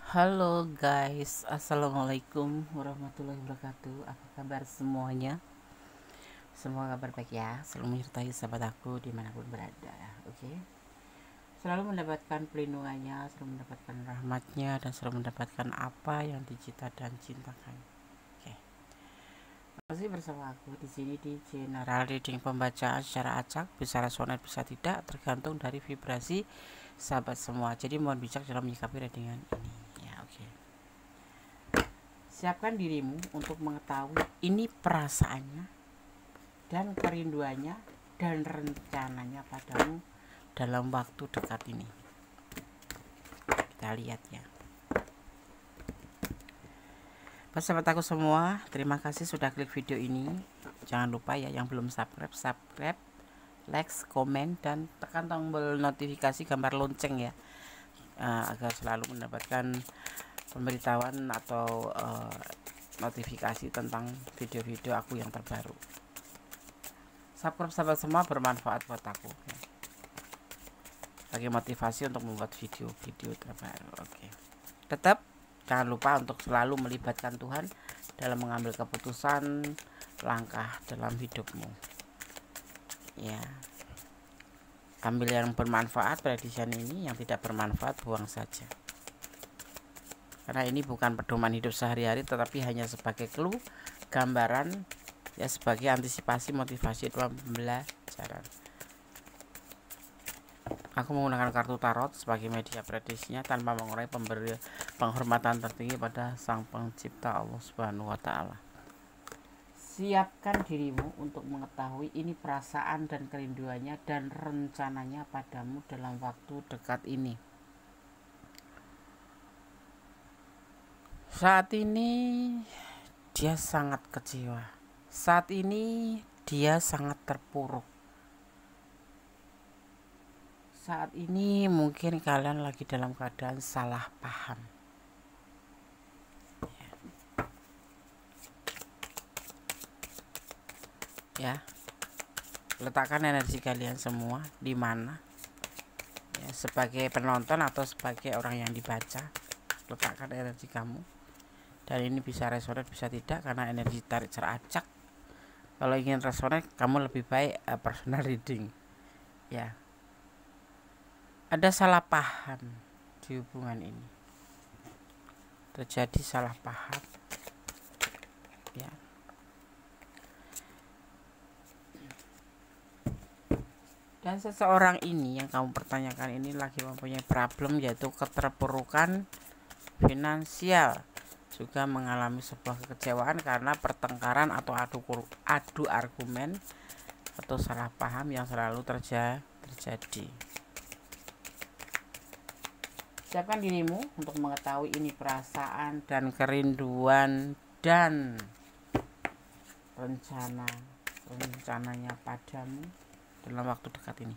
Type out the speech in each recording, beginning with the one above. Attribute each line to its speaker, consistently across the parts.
Speaker 1: Halo guys, assalamualaikum warahmatullahi wabarakatuh. Apa kabar semuanya? Semoga kabar baik ya. Selalu menyertai sahabat aku dimanapun berada. Oke. Selalu mendapatkan pelindungannya, selalu mendapatkan rahmatnya, dan selalu mendapatkan apa yang dicita dan cintakan. Oke. Masih bersama aku di sini di General Reading Pembacaan secara acak, bisa resonate bisa tidak, tergantung dari vibrasi sahabat semua. Jadi mohon bijak dalam menyikapi readingan ini. Ya, oke. Siapkan dirimu untuk mengetahui ini perasaannya dan kerinduannya dan rencananya padamu dalam waktu dekat ini. Kita lihat ya. Sahabat aku semua, terima kasih sudah klik video ini. Jangan lupa ya yang belum subscribe, like, komen, dan tekan tombol notifikasi gambar lonceng ya, agar selalu mendapatkan pemberitahuan atau notifikasi tentang video-video aku yang terbaru. Subscribe sahabat semua bermanfaat buat aku ya, sebagai motivasi untuk membuat video-video terbaru. Oke. Tetap jangan lupa untuk selalu melibatkan Tuhan dalam mengambil keputusan langkah dalam hidupmu ya. Ambil yang bermanfaat pada desain ini, yang tidak bermanfaat buang saja, karena ini bukan pedoman hidup sehari-hari, tetapi hanya sebagai clue, gambaran ya, sebagai antisipasi, motivasi dalam pembelajaran. Aku menggunakan kartu tarot sebagai media predisinya tanpa mengurangi penghormatan tertinggi pada Sang Pencipta Allah Subhanahu wa Ta'ala. Siapkan dirimu untuk mengetahui ini perasaan dan kerinduannya dan rencananya padamu dalam waktu dekat ini. Saat ini dia sangat kecewa. Saat ini dia sangat terpuruk. Saat ini mungkin kalian lagi dalam keadaan salah paham ya. Letakkan energi kalian semua di mana ya, sebagai penonton atau sebagai orang yang dibaca. Letakkan energi kamu, dan ini bisa resonate bisa tidak, karena energi tarik ceracak. Kalau ingin resonate, kamu lebih baik personal reading ya. Ada salah paham di hubungan ini, terjadi salah paham ya. Dan seseorang ini yang kamu pertanyakan ini lagi mempunyai problem, yaitu keterpurukan finansial, juga mengalami sebuah kekecewaan karena pertengkaran atau adu argumen atau salah paham yang selalu terjadi. Siapkan dirimu untuk mengetahui ini perasaan dan kerinduan dan rencananya padamu dalam waktu dekat ini.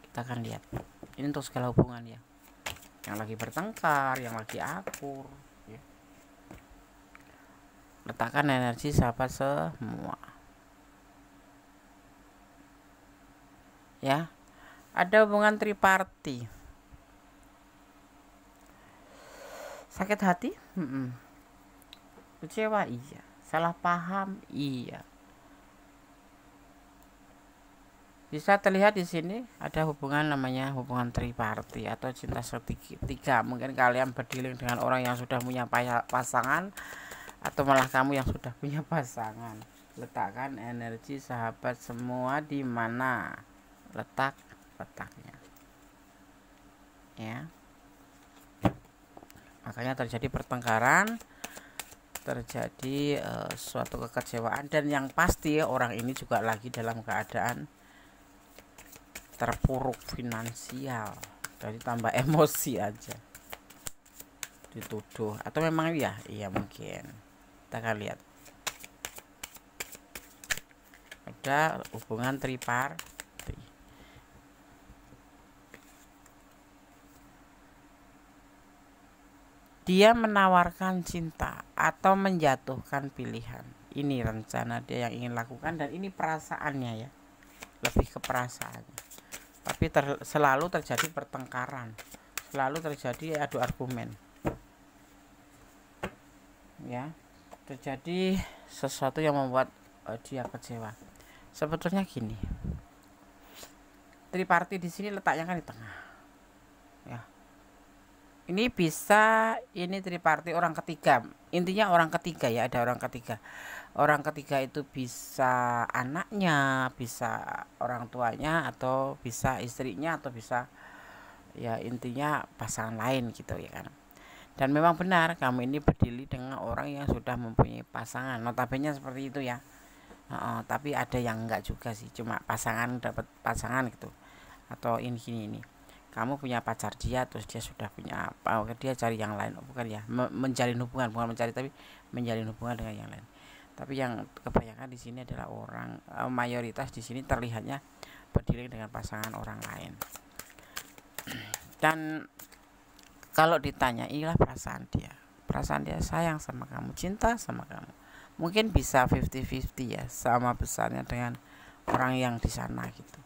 Speaker 1: Kita akan lihat. Ini untuk segala hubungan ya, yang lagi bertengkar, yang lagi akur ya. Letakkan energi sahabat semua ya. Ada hubungan triparti. Sakit hati? Kecewa? Iya. Salah paham? Iya. Bisa terlihat di sini ada hubungan namanya hubungan triparti atau cinta segitiga. Mungkin kalian berdealing dengan orang yang sudah punya pasangan, atau malah kamu yang sudah punya pasangan. Letakkan energi sahabat semua di mana letaknya ya. Makanya terjadi pertengkaran, terjadi suatu kekecewaan, dan yang pasti orang ini juga lagi dalam keadaan terpuruk finansial. Jadi tambah emosi aja, dituduh, atau memang iya mungkin. Kita akan lihat. Ada hubungan triparti. Dia menawarkan cinta atau menjatuhkan pilihan. Ini rencana dia yang ingin lakukan, dan ini perasaannya ya, lebih ke perasaannya. Tapi selalu terjadi pertengkaran, selalu terjadi adu argumen ya, terjadi sesuatu yang membuat dia kecewa. Sebetulnya gini, triparty di sini letaknya kan di tengah ya. Ini bisa, ini triparty orang ketiga, intinya orang ketiga ya, ada orang ketiga. Orang ketiga itu bisa anaknya, bisa orang tuanya, atau bisa istrinya, atau bisa ya intinya pasangan lain gitu ya kan. Dan memang benar kamu ini berdiri dengan orang yang sudah mempunyai pasangan, notabene seperti itu ya. Tapi ada yang enggak juga sih, cuma pasangan dapat pasangan gitu. Atau ini kamu punya pacar dia, terus dia sudah punya apa, dia cari yang lain, bukan ya, menjalin hubungan, bukan mencari tapi menjalin hubungan dengan yang lain. Tapi yang kebanyakan di sini adalah orang, mayoritas di sini terlihatnya berdiri dengan pasangan orang lain. Dan kalau ditanya, inilah perasaan dia sayang sama kamu, cinta sama kamu, mungkin bisa 50-50 ya, sama besarnya dengan orang yang di sana gitu.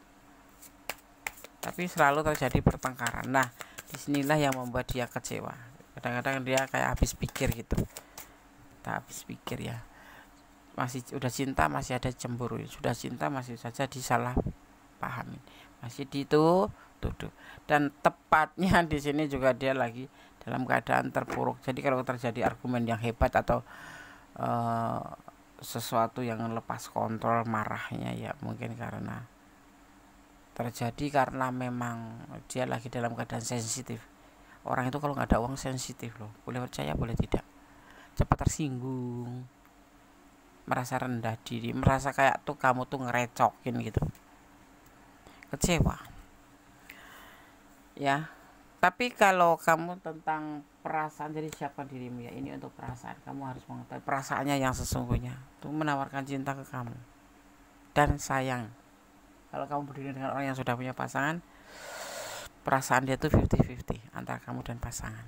Speaker 1: Tapi selalu terjadi pertengkaran. Nah, disinilah yang membuat dia kecewa. Kadang-kadang dia kayak habis pikir gitu, tak habis pikir ya. Masih udah cinta masih ada cemburu, sudah cinta masih saja disalah pahamin, masih dituduh. Dan tepatnya di sini juga dia lagi dalam keadaan terpuruk. Jadi kalau terjadi argumen yang hebat atau sesuatu yang lepas kontrol marahnya ya, mungkin karena memang dia lagi dalam keadaan sensitif. Orang itu kalau nggak ada uang sensitif loh, boleh percaya boleh tidak, cepat tersinggung, merasa rendah diri, merasa kayak tuh kamu tuh ngerecokin gitu, kecewa ya. Tapi kalau kamu tentang perasaan, jadi siapkan dirimu ya, ini untuk perasaan. Kamu harus mengetahui perasaannya yang sesungguhnya, itu menawarkan cinta ke kamu dan sayang. Kalau kamu berdiri dengan orang yang sudah punya pasangan, perasaan dia tuh 50-50 antara kamu dan pasangan,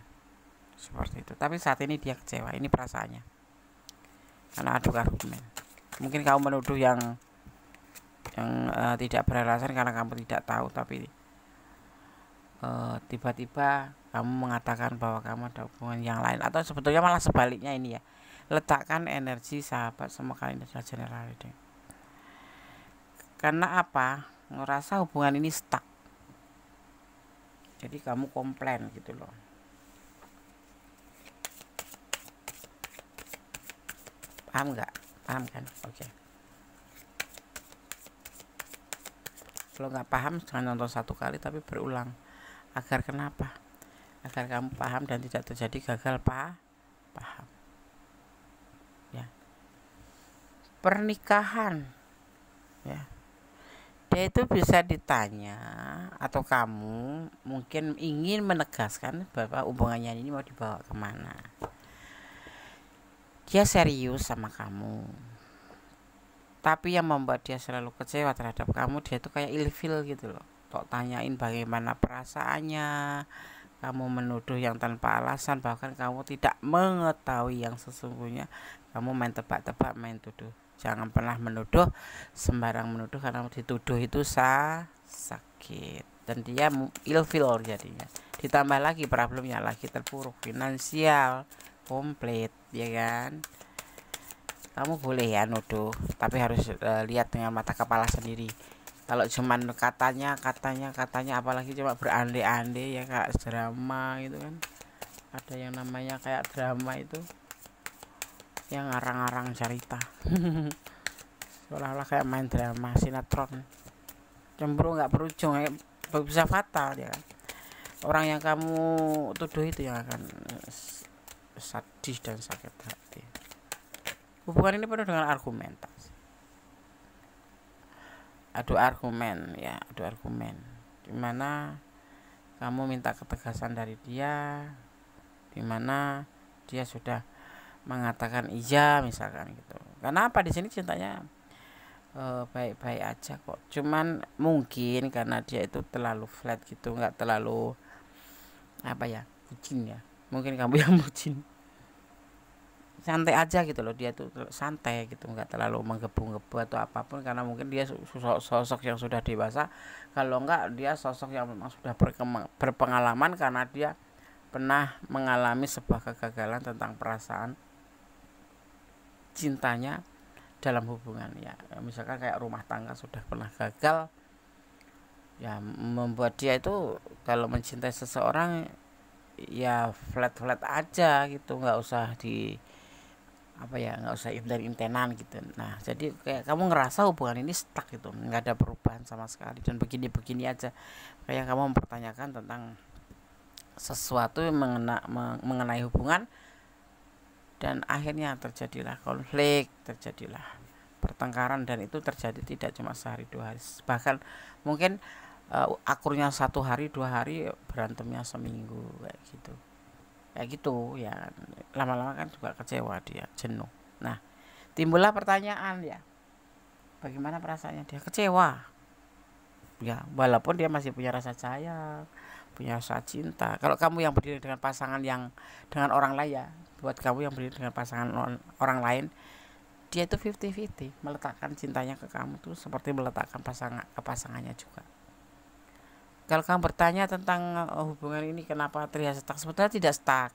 Speaker 1: seperti itu. Tapi saat ini dia kecewa, ini perasaannya, karena adu argumen. Mungkin kamu menuduh yang tidak beralasan karena kamu tidak tahu, tapi tiba-tiba kamu mengatakan bahwa kamu ada hubungan yang lain, atau sebetulnya malah sebaliknya ini ya. Letakkan energi sahabat sama kalian adalah general reading. Karena apa? Ngerasa hubungan ini stuck, jadi kamu komplain gitu loh. Paham nggak? Paham kan? Oke. Kalau nggak paham jangan nonton satu kali tapi berulang. Agar kenapa? Agar kamu paham dan tidak terjadi gagal paham ya. Pernikahan ya, dia itu bisa ditanya, atau kamu mungkin ingin menegaskan bahwa hubungannya ini mau dibawa kemana. Dia serius sama kamu, tapi yang membuat dia selalu kecewa terhadap kamu, dia itu kayak ilfil gitu loh. Tok tanyain bagaimana perasaannya, kamu menuduh yang tanpa alasan, bahkan kamu tidak mengetahui yang sesungguhnya. Kamu main tebak-tebak, main tuduh. Jangan pernah menuduh sembarang menuduh, karena dituduh itu sakit, dan dia ilfil jadinya. Ditambah lagi problemnya lagi terpuruk finansial komplit ya kan. Kamu boleh ya nuduh, tapi harus lihat dengan mata kepala sendiri. Kalau cuman katanya apalagi cuma berandai-andai ya, kayak drama gitu kan. Ada yang namanya kayak drama itu yang ngarang-ngarang cerita seolah-olah kayak main drama sinetron. Cemburu nggak berujung, bisa fatal ya kan. Orang yang kamu tuduh itu yang akan sadis dan sakit hati. Hubungan ini penuh dengan argumentasi, adu argumen ya, adu argumen, dimana kamu minta ketegasan dari dia, dimana dia sudah mengatakan iya misalkan gitu. Kenapa di sini cintanya baik-baik aja kok, cuman mungkin karena dia itu terlalu flat gitu, nggak terlalu apa ya, bucin ya, mungkin kamu yang bucin santai aja gitu loh, dia tuh santai gitu, nggak terlalu menggebu-gebu atau apapun, karena mungkin dia sosok yang sudah dewasa. Kalau enggak, dia sosok yang memang sudah berpengalaman karena dia pernah mengalami sebuah kegagalan tentang perasaan cintanya dalam hubungan ya. Misalkan kayak rumah tangga sudah pernah gagal, ya membuat dia itu kalau mencintai seseorang ya flat aja gitu, nggak usah di apa ya, nggak usah intentan gitu. Nah jadi kayak kamu ngerasa hubungan ini stuck gitu, nggak ada perubahan sama sekali dan begini aja, kayak kamu mempertanyakan tentang sesuatu yang mengenai hubungan, dan akhirnya terjadilah konflik, terjadilah pertengkaran, dan itu terjadi tidak cuma sehari 2 hari, bahkan mungkin akurnya 1 hari 2 hari, berantemnya seminggu kayak gitu ya. Lama-lama kan juga kecewa, dia jenuh. Nah timbullah pertanyaan ya, bagaimana perasaannya dia? Kecewa ya, walaupun dia masih punya rasa sayang, punya rasa cinta. Kalau kamu yang berdiri dengan pasangan yang dengan orang lain ya, buat kamu yang berdiri dengan pasangan orang lain, dia itu 50-50, meletakkan cintanya ke kamu tuh seperti meletakkan ke pasangannya juga. Kalau kamu bertanya tentang hubungan ini kenapa terlihat stuck, sebetulnya tidak stuck,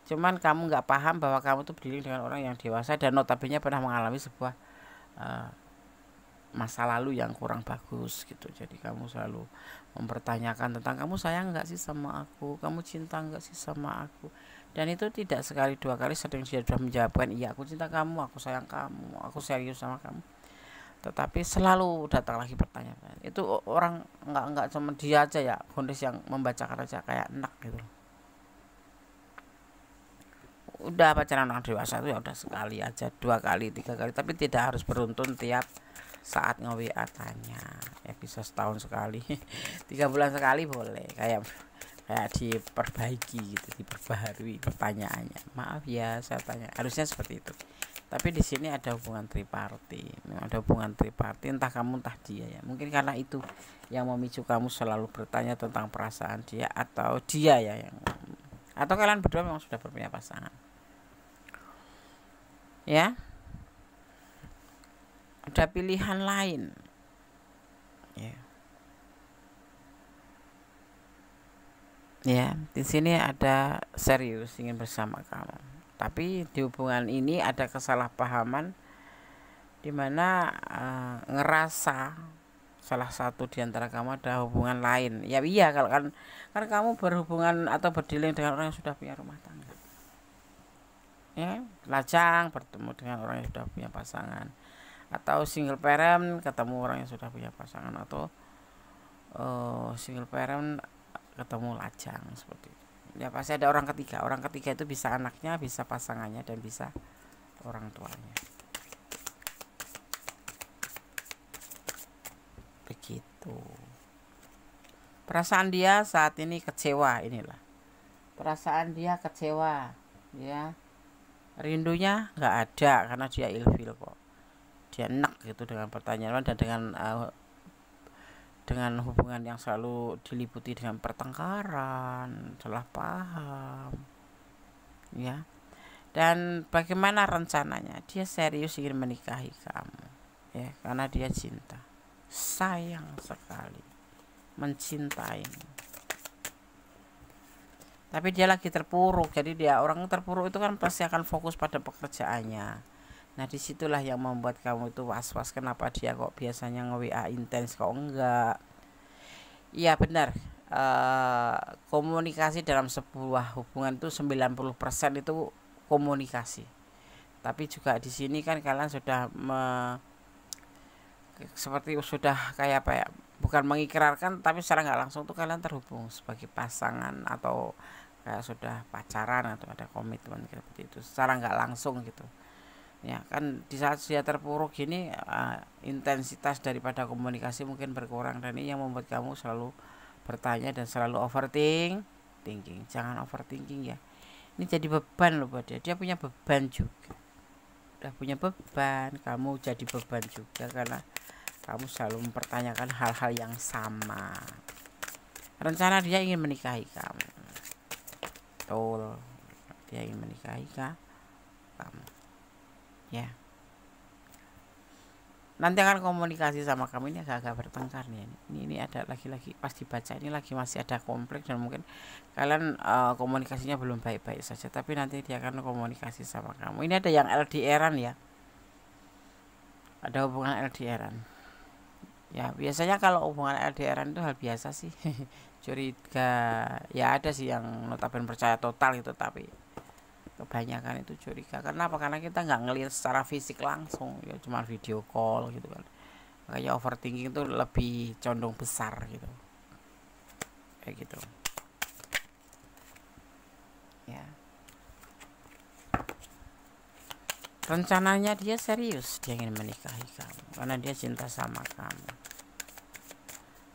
Speaker 1: cuman kamu nggak paham bahwa kamu tuh berdiri dengan orang yang dewasa dan notabene pernah mengalami sebuah masa lalu yang kurang bagus gitu. Jadi kamu selalu mempertanyakan tentang, kamu sayang nggak sih sama aku, kamu cinta nggak sih sama aku, dan itu tidak sekali 2 kali, sering dia sudah menjawabkan iya aku cinta kamu, aku sayang kamu, aku serius sama kamu, tetapi selalu datang lagi pertanyaan itu. Orang nggak cuma dia aja ya, kondisi yang membacakan aja kayak enak gitu. Udah pacaran orang dewasa itu ya udah sekali aja, 2 kali 3 kali, tapi tidak harus beruntun tiap saat nge-WA tanya ya, bisa setahun sekali 3 bulan sekali boleh, kayak diperbaiki gitu, diperbaharui pertanyaannya. Maaf ya saya tanya, harusnya seperti itu. Tapi di sini ada hubungan triparti, entah kamu entah dia ya. Mungkin karena itu yang memicu kamu selalu bertanya tentang perasaan dia, atau dia ya yang, atau kalian berdua memang sudah punya pasangan ya. Ada pilihan lain ya. Ya, di sini ada serius ingin bersama kamu, tapi di hubungan ini ada kesalahpahaman dimana ngerasa salah satu di antara kamu ada hubungan lain. Ya iya, kalau kan kamu berhubungan atau berdealing dengan orang yang sudah punya rumah tangga ya, lajang bertemu dengan orang yang sudah punya pasangan, atau single parent ketemu orang yang sudah punya pasangan, atau single parent ketemu lajang, seperti itu ya. Pasti ada orang ketiga. Orang ketiga itu bisa anaknya, bisa pasangannya, dan bisa orang tuanya, begitu. Perasaan dia saat ini kecewa, inilah perasaan dia kecewa ya. Rindunya nggak ada karena dia ilfil kok, dia enak gitu dengan pertanyaan dan dengan hubungan yang selalu diliputi dengan pertengkaran, salah paham ya. Dan bagaimana rencananya? Dia serius ingin menikahi kamu ya, karena dia cinta, sayang sekali, mencintai. Tapi dia lagi terpuruk. Jadi dia orang terpuruk itu kan pasti akan fokus pada pekerjaannya. Nah disitulah yang membuat kamu itu was-was, kenapa dia kok biasanya nge-WA intens kok enggak. Iya benar, komunikasi dalam sebuah hubungan itu 90% itu komunikasi. Tapi juga di sini kan kalian sudah seperti sudah kayak apa ya, bukan mengikrarkan, tapi secara nggak langsung tuh kalian terhubung sebagai pasangan, atau kayak sudah pacaran, atau ada komitmen seperti itu secara nggak langsung gitu ya. Kan di saat dia terpuruk gini, intensitas daripada komunikasi mungkin berkurang, dan ini yang membuat kamu selalu bertanya dan selalu overthinking. Jangan overthinking ya, ini jadi beban loh buat dia. Dia punya beban juga, udah punya beban, kamu jadi beban juga karena kamu selalu mempertanyakan hal-hal yang sama. Rencana dia ingin menikahi kamu, betul, dia ingin menikahi kamu ya. Nanti akan komunikasi sama kamu. Ini agak-agak bertengkar nih. Ini ada lagi-lagi pas dibaca ini lagi masih ada konflik, dan mungkin kalian komunikasinya belum baik-baik saja, tapi nanti dia akan komunikasi sama kamu. Ini ada yang LDRan ya, ada hubungan LDRan ya. Biasanya kalau hubungan LDRan itu hal biasa sih. Curiga ya, ada sih yang notabene percaya total gitu, tapi kebanyakan itu curiga. Karena apa? Karena kita nggak ngelihat secara fisik langsung ya, cuma video call gitu kan. Makanya overthinking itu lebih condong besar gitu, kayak gitu ya. Rencananya dia serius, dia ingin menikahi kamu karena dia cinta sama kamu.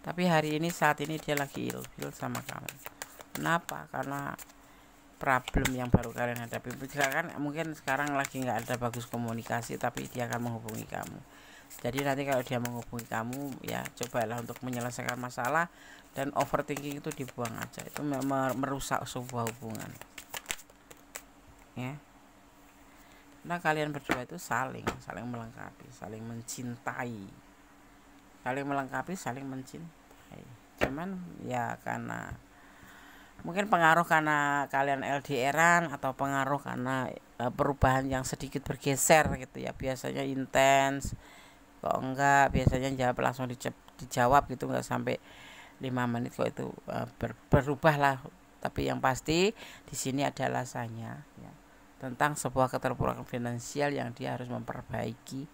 Speaker 1: Tapi hari ini, saat ini dia lagi ilfil sama kamu. Kenapa? Karena problem yang baru kalian hadapi. Kan mungkin sekarang lagi nggak ada bagus komunikasi, tapi dia akan menghubungi kamu. Jadi nanti kalau dia menghubungi kamu ya, cobalah untuk menyelesaikan masalah, dan overthinking itu dibuang aja. Itu merusak sebuah hubungan ya. Nah, kalian berdua itu saling melengkapi, saling mencintai, saling melengkapi, saling mencintai. Cuman ya karena mungkin pengaruh karena kalian LDRan, atau pengaruh karena perubahan yang sedikit bergeser gitu ya. Biasanya intens, kok enggak, biasanya jawab langsung dijawab gitu, enggak sampai 5 menit kok itu berubah lah. Tapi yang pasti di sini ada alasannya ya, tentang sebuah keterpurukan finansial yang dia harus memperbaiki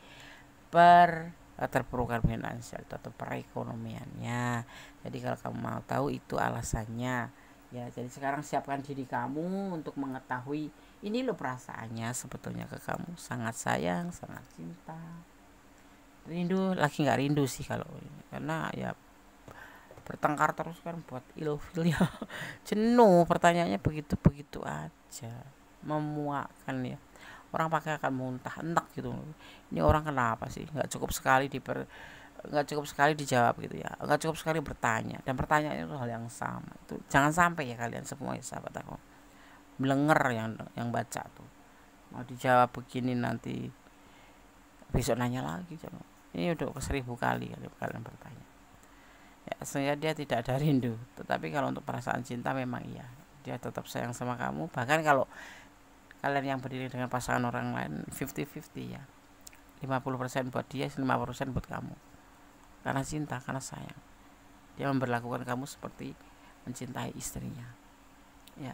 Speaker 1: keterpurukan finansial atau perekonomiannya. Jadi kalau kamu mau tahu itu alasannya ya, jadi sekarang siapkan diri kamu untuk mengetahui ini loh perasaannya sebetulnya ke kamu, sangat sayang, sangat cinta, rindu. Lagi nggak rindu sih kalau ini, karena ya bertengkar terus kan buat ilfil ya. Jenuh, pertanyaannya begitu-begitu aja, memuakkan ya. Orang pakai akan muntah, enak gitu. Ini orang kenapa sih nggak cukup sekali dijawab gitu ya, nggak cukup sekali bertanya, dan pertanyaannya itu hal yang sama. Itu jangan sampai ya kalian semua ya, sahabat aku, melenger yang baca tuh, mau dijawab begini nanti besok nanya lagi. Ini udah ke 1000 kali kalian bertanya ya, sehingga dia tidak ada rindu. Tetapi kalau untuk perasaan cinta memang iya, dia tetap sayang sama kamu. Bahkan kalau kalian yang berdiri dengan pasangan orang lain 50-50 ya, 50% buat dia, 50% buat kamu. Karena cinta, karena sayang, dia memperlakukan kamu seperti mencintai istrinya ya.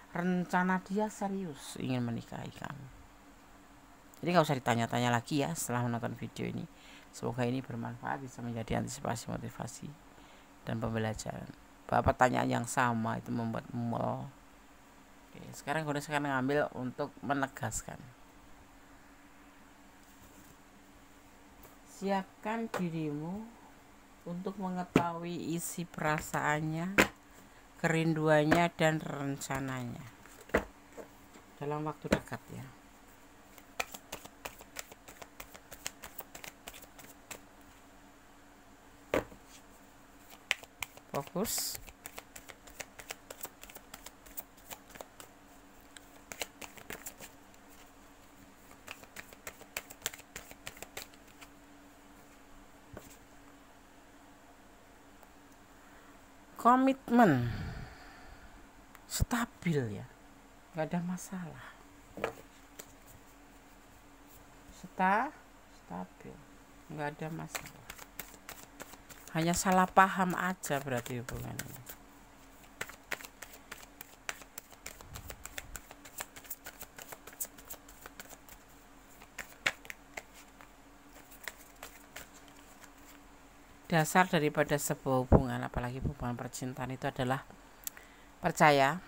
Speaker 1: Rencana dia serius ingin menikahi kamu. Jadi gak usah ditanya-tanya lagi ya setelah menonton video ini. Semoga ini bermanfaat, bisa menjadi antisipasi, motivasi, dan pembelajaran. Bahwa pertanyaan yang sama itu membuat mual. Oke, sekarang gue ngambil untuk menegaskan. Siapkan dirimu untuk mengetahui isi perasaannya, kerinduannya, dan rencananya dalam waktu dekat ya. Fokus. Komitmen stabil ya, nggak ada masalah. Stabil, nggak ada masalah. Hanya salah paham aja berarti hubungannya. Dasar daripada sebuah hubungan, apalagi hubungan percintaan, itu adalah percaya,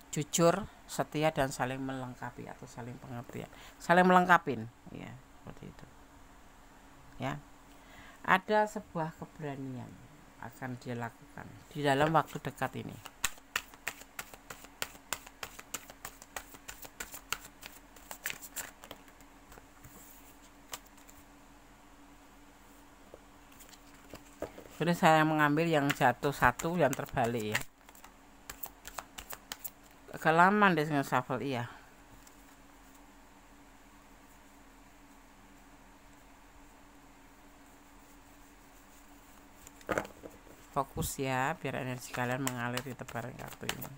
Speaker 1: jujur, setia, dan saling melengkapi atau saling pengertian, saling melengkapin ya, seperti itu ya. Ada sebuah keberanian akan dia lakukan di dalam waktu dekat ini. Jadi saya mengambil yang jatuh satu, yang terbalik ya. Agak lama deh dengan shuffle iya. fokus ya, biar energi kalian mengalir di tebaran kartu ini.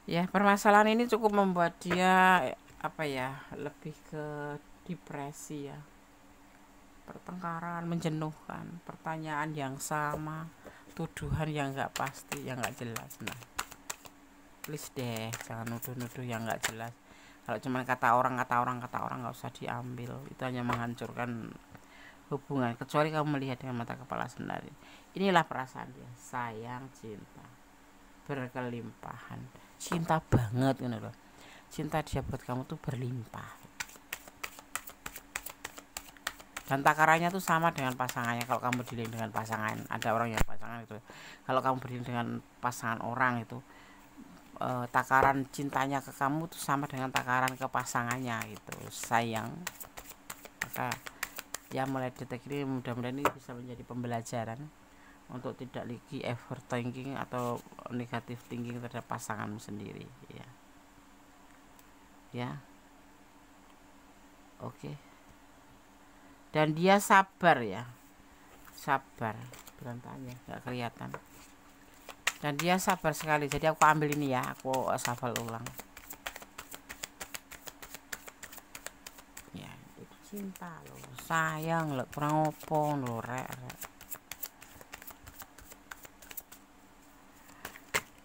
Speaker 1: Ya, permasalahan ini cukup membuat dia apa ya, lebih ke depresi ya. Pertengkaran menjenuhkan, pertanyaan yang sama, tuduhan yang nggak pasti, yang nggak jelas. Nah, please deh, jangan nuduh-nuduh yang nggak jelas. Kalau cuma kata orang nggak usah diambil. Itu hanya menghancurkan hubungan. Kecuali kamu melihat dengan mata kepala sendiri. Inilah perasaan dia, sayang, cinta, berkelimpahan, cinta banget gitu loh. Cinta dia buat kamu tuh berlimpah. Dan takarannya tuh sama dengan pasangannya. Kalau kamu dealing dengan pasangan, ada orang yang pasangan itu, kalau kamu dealing dengan pasangan orang itu, takaran cintanya ke kamu tuh sama dengan takaran ke pasangannya gitu, sayang. Maka ya mulai detik ini mudah-mudahan ini bisa menjadi pembelajaran untuk tidak lagi overthinking atau negative thinking terhadap pasanganmu sendiri ya. Ya. Oke. Dan dia sabar ya, sabar, berantaknya nggak kelihatan, dan dia sabar sekali. Jadi aku ambil ini ya, aku shuffle ulang ya. Itu cinta loh, sayang loh, kurang opong loh, rek.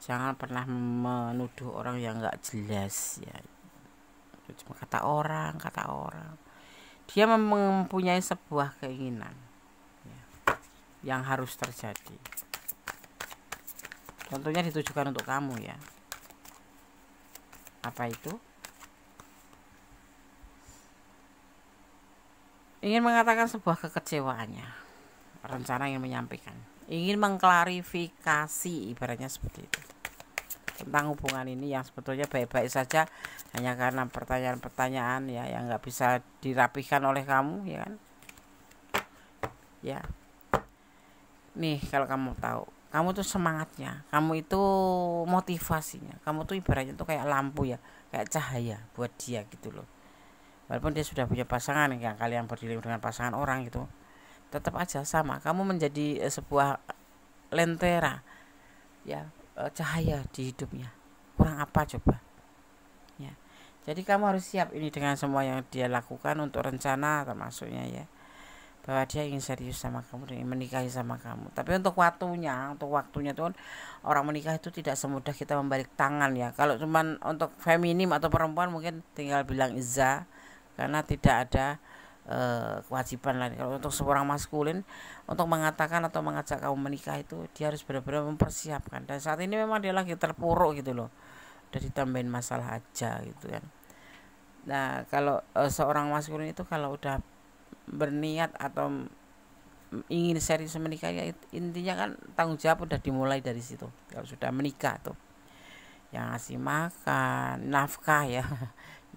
Speaker 1: Jangan pernah menuduh orang yang nggak jelas ya, cuma kata orang. Dia mempunyai sebuah keinginan ya, yang harus terjadi. Tentunya ditujukan untuk kamu ya. Apa itu? Ingin mengatakan sebuah kekecewaannya, rencana ingin menyampaikan, ingin mengklarifikasi, ibaratnya seperti itu, tentang hubungan ini yang sebetulnya baik-baik saja, hanya karena pertanyaan-pertanyaan ya yang nggak bisa dirapihkan oleh kamu ya kan. Ya, nih kalau kamu tahu, kamu tuh semangatnya, kamu itu motivasinya, kamu tuh ibaratnya tuh kayak lampu ya, kayak cahaya buat dia gitu loh. Walaupun dia sudah punya pasangan, yang kalian berdiri dengan pasangan orang gitu, tetap aja sama, kamu menjadi sebuah lentera ya, cahaya di hidupnya. Kurang apa coba ya. Jadi kamu harus siap ini dengan semua yang dia lakukan untuk rencana termasuknya ya, bahwa dia ingin serius sama kamu dan ingin menikahi sama kamu. Tapi untuk waktunya tuh orang menikah itu tidak semudah kita membalik tangan ya. Kalau cuman untuk feminim atau perempuan mungkin tinggal bilang iza, karena tidak ada kewajiban lain. Kalau untuk seorang maskulin, untuk mengatakan atau mengajak kamu menikah itu dia harus benar-benar mempersiapkan. Dan saat ini memang dia lagi terpuruk gitu loh, udah ditambahin masalah aja gitu kan. Nah kalau seorang maskulin itu kalau udah berniat atau ingin serius menikah ya, intinya kan tanggung jawab udah dimulai dari situ. Kalau sudah menikah tuh yang ngasih makan, nafkah ya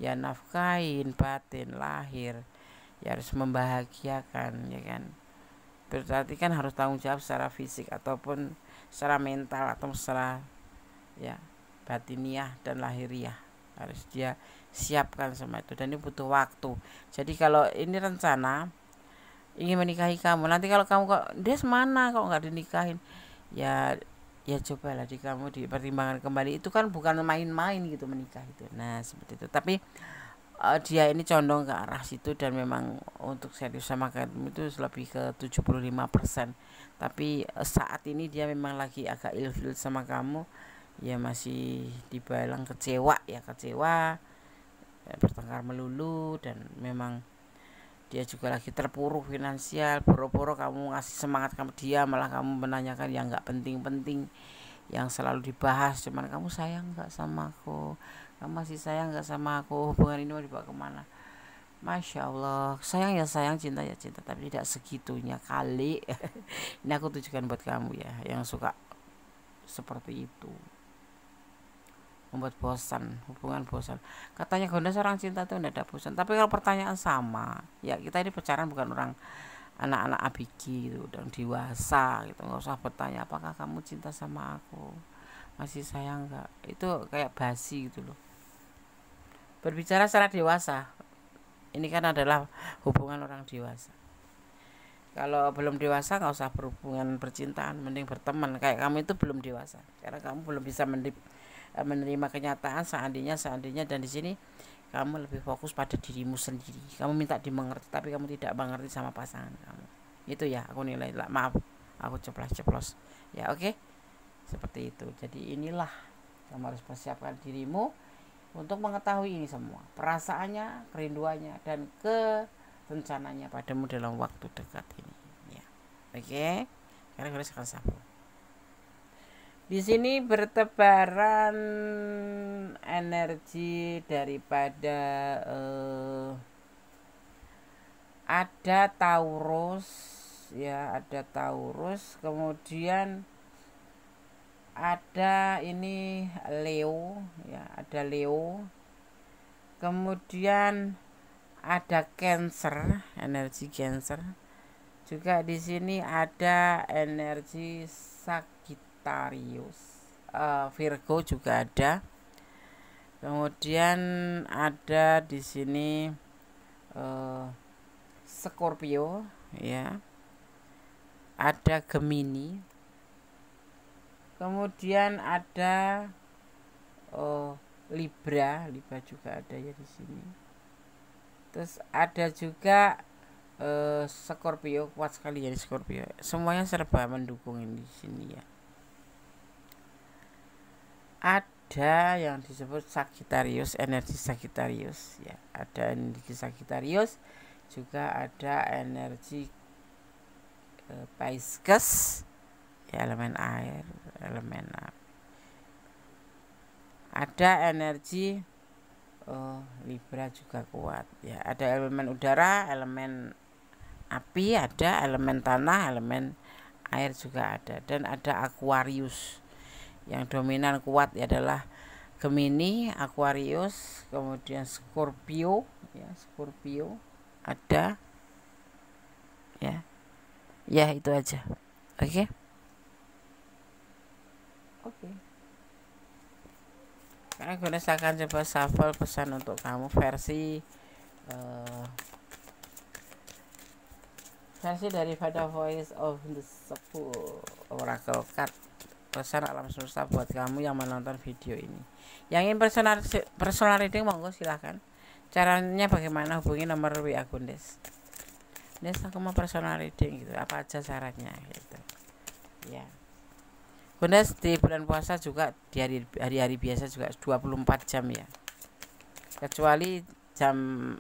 Speaker 1: ya nafkahin batin lahir ya, harus membahagiakan ya kan. Berarti kan harus tanggung jawab secara fisik ataupun secara mental atau secara ya batiniah dan lahiriah, harus dia siapkan semua itu, dan ini butuh waktu. Jadi kalau ini rencana ingin menikahi kamu, nanti kalau kamu kok dia semana kok nggak dinikahin ya, ya cobalah di kamu dipertimbangkan kembali. Itu kan bukan main-main gitu menikah itu. Nah seperti itu. Tapi dia ini condong ke arah situ, dan memang untuk serius sama kamu itu lebih ke 75%. Tapi saat ini dia memang lagi agak ilfil sama kamu ya, masih dibilang kecewa ya, bertengkar melulu, dan memang dia juga lagi terpuruk finansial. Boro-boro kamu ngasih semangat kamu dia, malah kamu menanyakan yang nggak penting-penting, yang selalu dibahas cuman kamu sayang nggak sama aku, kamu masih sayang nggak sama aku, hubungan ini mau dibawa kemana. Masya Allah, sayang ya sayang, cinta ya cinta, tapi tidak segitunya kali. Ini aku tujukan buat kamu ya, yang suka seperti itu, membuat bosan, hubungan bosan. Katanya Gonda seorang cinta tuh tidak ada bosan. Tapi kalau pertanyaan sama, ya kita ini pacaran bukan orang anak-anak ABG gitu, udah dewasa gitu. Nggak usah bertanya apakah kamu cinta sama aku, masih sayang nggak. Itu kayak basi gitu loh. berbicara secara dewasa. Ini kan adalah hubungan orang dewasa. Kalau belum dewasa nggak usah berhubungan percintaan, mending berteman. Kayak kamu itu belum dewasa, karena kamu belum bisa menerima kenyataan seandainya dan di sini kamu lebih fokus pada dirimu sendiri. Kamu minta dimengerti, tapi kamu tidak mengerti sama pasangan kamu. Itu ya aku nilai. Maaf, aku ceplos. Ya oke. Seperti itu. Jadi inilah kamu harus persiapkan dirimu untuk mengetahui ini semua, perasaannya, kerinduannya, dan rencananya padamu dalam waktu dekat ini. Ya, oke. Karena harus akan sabar. Di sini bertebaran energi daripada ada Taurus, ya, ada Taurus, kemudian ada ini Leo, ya, ada Leo, kemudian ada Cancer, energi Cancer, juga di sini ada energi Sagittarius, Virgo juga ada, kemudian ada di sini Scorpio, ya, ada Gemini. Kemudian ada Libra juga ada ya di sini. Terus ada juga Scorpio, kuat sekali ya di Scorpio. Semuanya serba mendukung ini di sini ya. Ada yang disebut Sagittarius, energi Sagittarius ya. Ada energi Sagittarius, juga ada energi Pisces, ya, elemen air, elemen api. Ada energi Libra juga kuat ya. Ada elemen udara, elemen api, ada elemen tanah, elemen air juga ada, dan ada Aquarius. Yang dominan kuat ya adalah Gemini, Aquarius, kemudian Scorpio, ya, Scorpio ada, ya. Ya, itu aja. Oke. Oke. Karena gue akan coba shuffle pesan untuk kamu versi daripada Voice of the Soul Oracle Card, pesan alam semesta buat kamu yang menonton video ini. Yang ingin personal reading monggo silahkan. Caranya bagaimana? Hubungi nomor WA Gundes. Nes, aku mau personal reading gitu. Apa aja syaratnya gitu. Ya. Gundes di bulan puasa juga, di hari-hari biasa juga 24 jam ya. Kecuali jam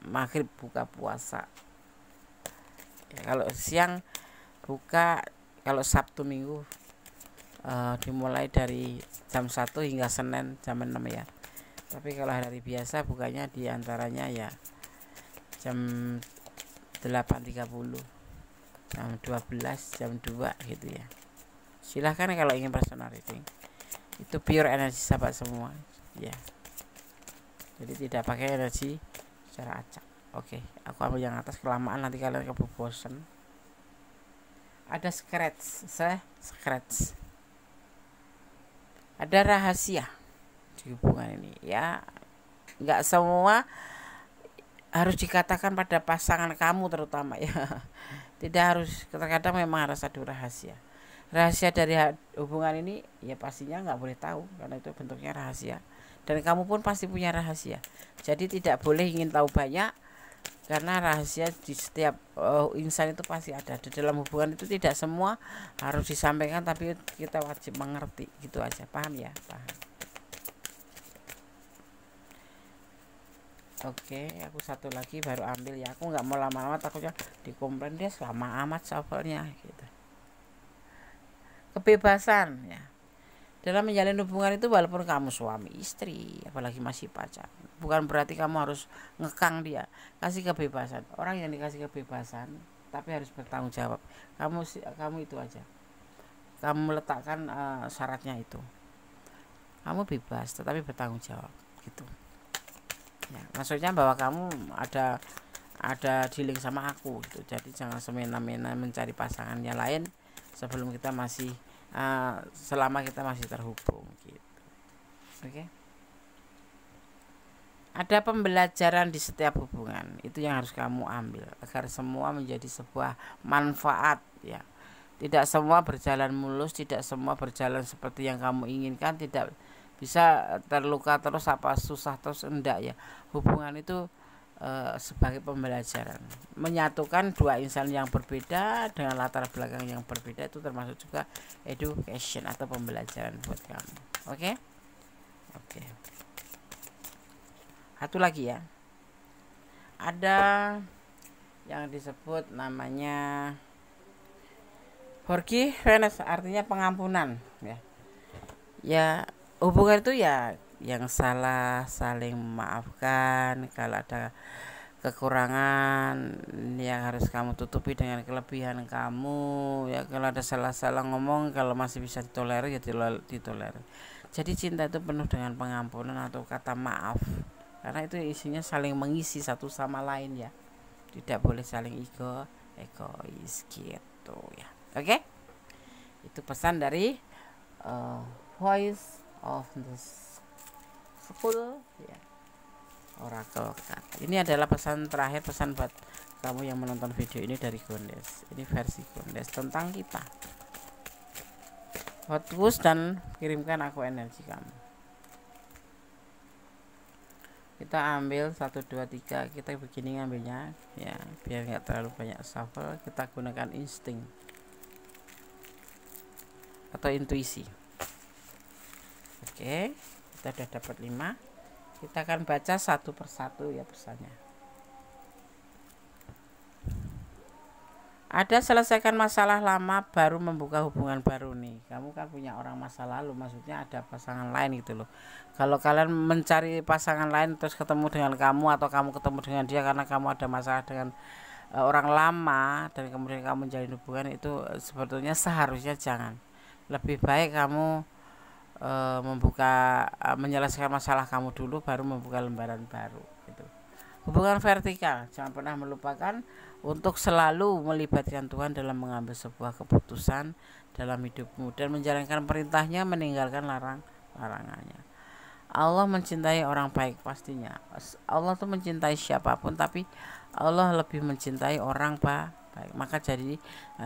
Speaker 1: maghrib buka puasa. Ya, kalau siang buka, kalau Sabtu Minggu dimulai dari jam 1 hingga Senin jam 6 ya. Tapi kalau hari biasa bukanya diantaranya ya jam 8.30, jam 12, jam 2 gitu ya. Silahkan kalau ingin personal reading. Itu pure energi sahabat semua ya. Jadi tidak pakai energi secara acak. Oke, aku ambil yang atas, kelamaan nanti kalian kebobosan. Ada scratch. Ada rahasia di hubungan ini ya. Nggak semua harus dikatakan pada pasangan kamu terutama ya. Tidak harus, terkadang memang harus ada rahasia. Rahasia dari hubungan ini ya pastinya nggak boleh tahu, karena itu bentuknya rahasia. Dan kamu pun pasti punya rahasia. Jadi tidak boleh ingin tahu banyak, karena rahasia di setiap insan itu pasti ada. Di dalam hubungan itu tidak semua harus disampaikan, tapi kita wajib mengerti, gitu aja. Paham ya? Paham. Oke, aku satu lagi baru ambil ya. Aku nggak mau lama-lama, takutnya dikomplain dia lama amat shuffle-nya gitu. Kebebasan ya. Dalam menjalin hubungan itu, walaupun kamu suami istri, apalagi masih pacar, bukan berarti kamu harus ngekang dia. Kasih kebebasan. Orang yang dikasih kebebasan tapi harus bertanggung jawab. Kamu itu aja. Kamu letakkan syaratnya itu. Kamu bebas tetapi bertanggung jawab gitu. Ya, maksudnya bahwa kamu ada dealing sama aku gitu. Jadi jangan semena-mena mencari pasangannya lain sebelum kita masih selama kita masih terhubung gitu. Oke. Ada pembelajaran di setiap hubungan, itu yang harus kamu ambil agar semua menjadi sebuah manfaat ya. Tidak semua berjalan mulus, tidak semua berjalan seperti yang kamu inginkan, tidak bisa terluka terus apa susah terus, enggak ya. Hubungan itu sebagai pembelajaran, menyatukan dua insan yang berbeda dengan latar belakang yang berbeda, itu termasuk juga education atau pembelajaran buat kamu. Oke. Satu lagi ya, ada yang disebut namanya forgiveness, artinya pengampunan ya. Ya, hubungan itu ya yang salah saling memaafkan, kalau ada kekurangan yang harus kamu tutupi dengan kelebihan kamu ya. Kalau ada salah-salah ngomong, kalau masih bisa ditolerir ya ditolerir. Jadi cinta itu penuh dengan pengampunan atau kata maaf, karena itu isinya saling mengisi satu sama lain ya. Tidak boleh saling egois gitu ya. Oke, itu pesan dari Voice of the School ya, Oracle Card. Ini adalah pesan terakhir, pesan buat kamu yang menonton video ini dari Gondes. Ini versi Gondes tentang kita. Fokus dan kirimkan aku energi kamu. Kita ambil 1, 2, 3. Kita begini ngambilnya ya, biar nggak terlalu banyak shuffle. Kita gunakan insting atau intuisi. Oke, kita sudah dapat 5. Kita akan baca satu persatu ya pesannya. Ada selesaikan masalah lama, baru membuka hubungan baru nih. Kamu kan punya orang masa lalu, maksudnya ada pasangan lain gitu loh. Kalau kalian mencari pasangan lain terus ketemu dengan kamu, atau kamu ketemu dengan dia karena kamu ada masalah dengan orang lama, dan kemudian kamu menjalin hubungan, itu sebetulnya seharusnya jangan. Lebih baik kamu menyelesaikan masalah kamu dulu, baru membuka lembaran baru gitu. Hubungan vertikal, jangan pernah melupakan untuk selalu melibatkan Tuhan dalam mengambil sebuah keputusan dalam hidupmu dan menjalankan perintahnya, meninggalkan larangannya. Allah mencintai orang baik pastinya. Allah tuh mencintai siapapun, tapi Allah lebih mencintai orang baik. Maka jadi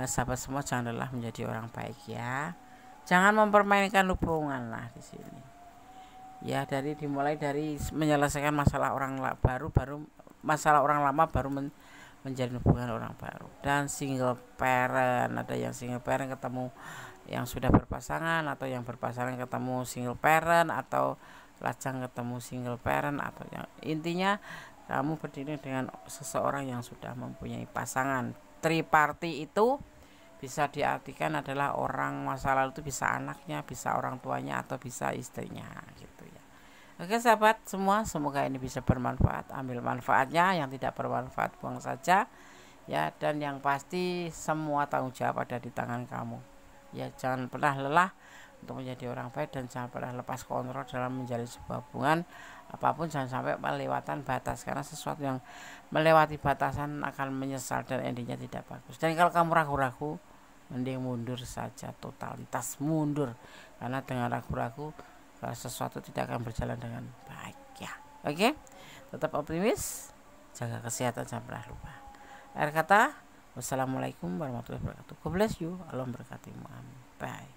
Speaker 1: sahabat semua, jangan lelah menjadi orang baik ya. Jangan mempermainkan hubungan lah di sini. Ya, dimulai dari menyelesaikan masalah orang masalah orang lama, baru menjalin hubungan orang baru. Dan single parent, ada yang single parent ketemu yang sudah berpasangan, atau yang berpasangan ketemu single parent, atau lajang ketemu single parent, atau yang intinya kamu berdiri dengan seseorang yang sudah mempunyai pasangan. Triparty itu bisa diartikan adalah orang masa lalu, itu bisa anaknya, bisa orang tuanya, atau bisa istrinya gitu ya. Oke sahabat semua, semoga ini bisa bermanfaat. Ambil manfaatnya, yang tidak bermanfaat buang saja ya. Dan yang pasti semua tanggung jawab ada di tangan kamu ya. Jangan pernah lelah untuk menjadi orang baik, dan jangan pernah lepas kontrol dalam menjalin sebuah hubungan apapun. Jangan sampai melewatkan batas, karena sesuatu yang melewati batasan akan menyesal dan endingnya tidak bagus. Dan kalau kamu ragu-ragu, mending mundur saja, totalitas mundur, karena dengan ragu-ragu sesuatu tidak akan berjalan dengan baik ya. Oke, tetap optimis, jaga kesehatan, jangan pernah lupa. Akhir kata, wassalamualaikum warahmatullahi wabarakatuh. God bless you. Allah memberkatimu. Amin. Bye.